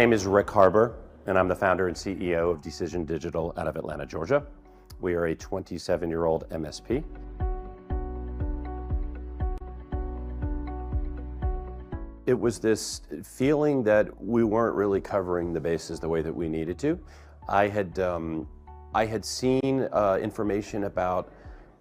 My name is Rick Harber, and I'm the founder and CEO of Decision Digital out of Atlanta, Georgia. We are a 27-year-old MSP. It was this feeling that we weren't really covering the bases the way that we needed to. I had seen information about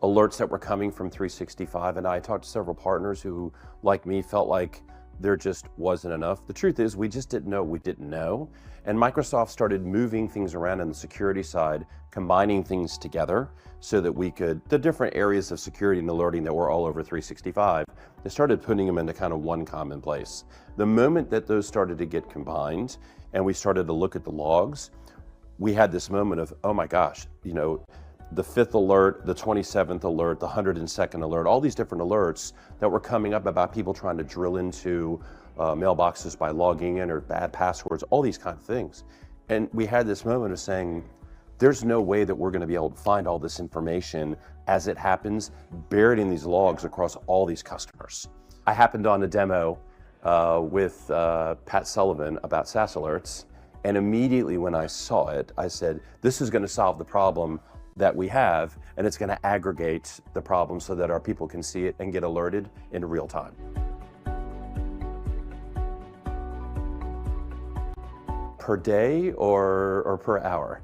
alerts that were coming from 365, and I talked to several partners who, like me, felt like there just wasn't enough. The truth is, we just didn't know what we didn't know. And Microsoft started moving things around on the security side, combining things together so that we could, the different areas of security and alerting that were all over 365, they started putting them into kind of one common place. The moment that those started to get combined and we started to look at the logs, we had this moment of, oh my gosh, the 5th alert, the 27th alert, the 102nd alert, all these different alerts that were coming up about people trying to drill into mailboxes by logging in or bad passwords, all these kind of things. And we had this moment of saying, there's no way that we're going to be able to find all this information as it happens, buried in these logs across all these customers. I happened on a demo with Pat Sullivan about SaaS alerts, and immediately when I saw it, I said, this is going to solve the problem that we have, and it's going to aggregate the problem so that our people can see it and get alerted in real time. Per day or per hour?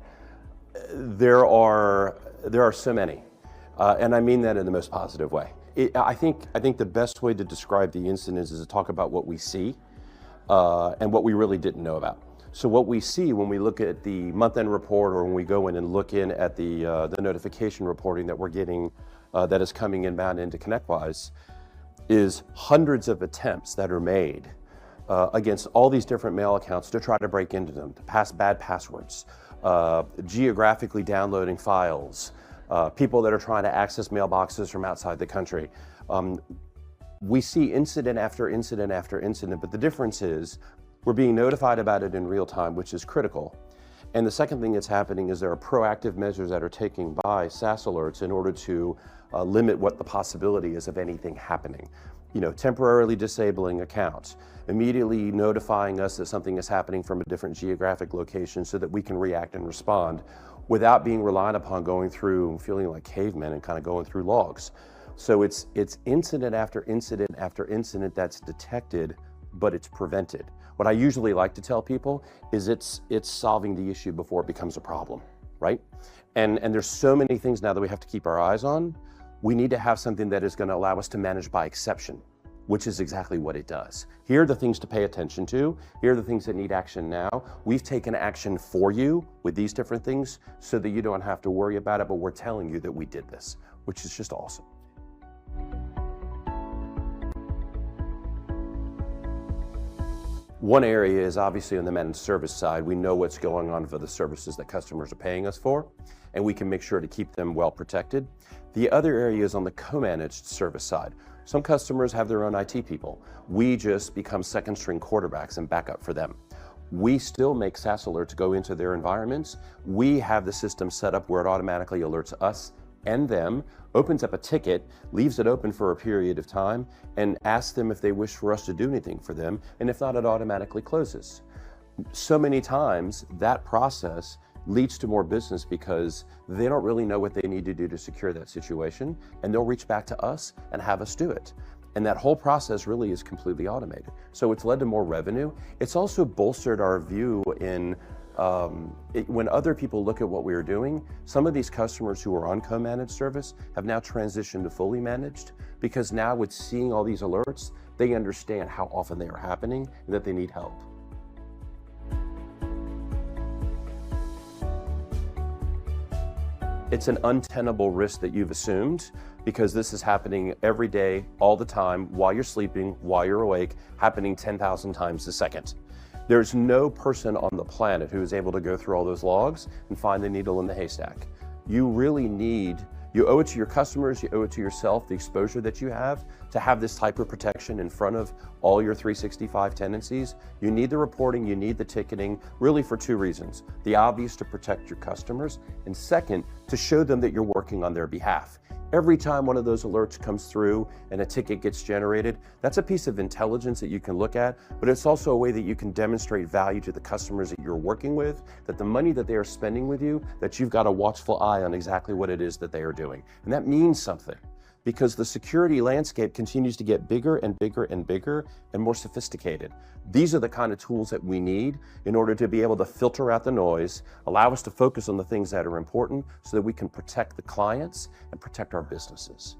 There are so many, and I mean that in the most positive way. I think the best way to describe the incidents is to talk about what we see and what we really didn't know about. So what we see when we look at the month-end report, or when we go in and look in at the notification reporting that we're getting that is coming inbound into ConnectWise, is hundreds of attempts that are made against all these different mail accounts to try to break into them, to pass bad passwords, geographically downloading files, people that are trying to access mailboxes from outside the country. We see incident after incident after incident, but the difference is we're being notified about it in real time, which is critical. And the second thing that's happening is there are proactive measures that are taken by SaaS alerts in order to limit what the possibility is of anything happening. Temporarily disabling accounts, immediately notifying us that something is happening from a different geographic location so that we can react and respond without being relied upon going through and feeling like cavemen and kind of going through logs. So it's incident after incident after incident that's detected, but it's prevented. What I usually like to tell people is it's solving the issue before it becomes a problem, right? And there's so many things now that we have to keep our eyes on. We need to have something that is going to allow us to manage by exception, which is exactly what it does. Here are the things to pay attention to. Here are the things that need action now. We've taken action for you with these different things so that you don't have to worry about it, but we're telling you that we did this, which is just awesome. One area is obviously on the managed service side. We know what's going on for the services that customers are paying us for, and we can make sure to keep them well protected. The other area is on the co-managed service side. Some customers have their own IT people. We just become second string quarterbacks and backup for them. We still make SaaS alerts go into their environments. We have the system set up where it automatically alerts us and them, opens up a ticket, leaves it open for a period of time, and asks them if they wish for us to do anything for them, and if not, it automatically closes. So many times, that process leads to more business because they don't really know what they need to do to secure that situation, and they'll reach back to us and have us do it. And that whole process really is completely automated. So it's led to more revenue. It's also bolstered our view in when other people look at what we are doing. Some of these customers who are on co-managed service have now transitioned to fully managed, because now with seeing all these alerts, they understand how often they are happening and that they need help. It's an untenable risk that you've assumed, because this is happening every day, all the time, while you're sleeping, while you're awake, happening 10,000 times a second. There's no person on the planet who is able to go through all those logs and find the needle in the haystack. You really need, you owe it to your customers, you owe it to yourself, the exposure that you have, to have this type of protection in front of all your 365 tenancies. You need the reporting, you need the ticketing, really for two reasons. The obvious, to protect your customers, and second, to show them that you're working on their behalf. Every time one of those alerts comes through and a ticket gets generated, that's a piece of intelligence that you can look at, but it's also a way that you can demonstrate value to the customers that you're working with, that the money that they are spending with you, that you've got a watchful eye on exactly what it is that they are doing. And that means something, because the security landscape continues to get bigger and bigger and bigger and more sophisticated. These are the kind of tools that we need in order to be able to filter out the noise, allow us to focus on the things that are important so that we can protect the clients and protect our businesses.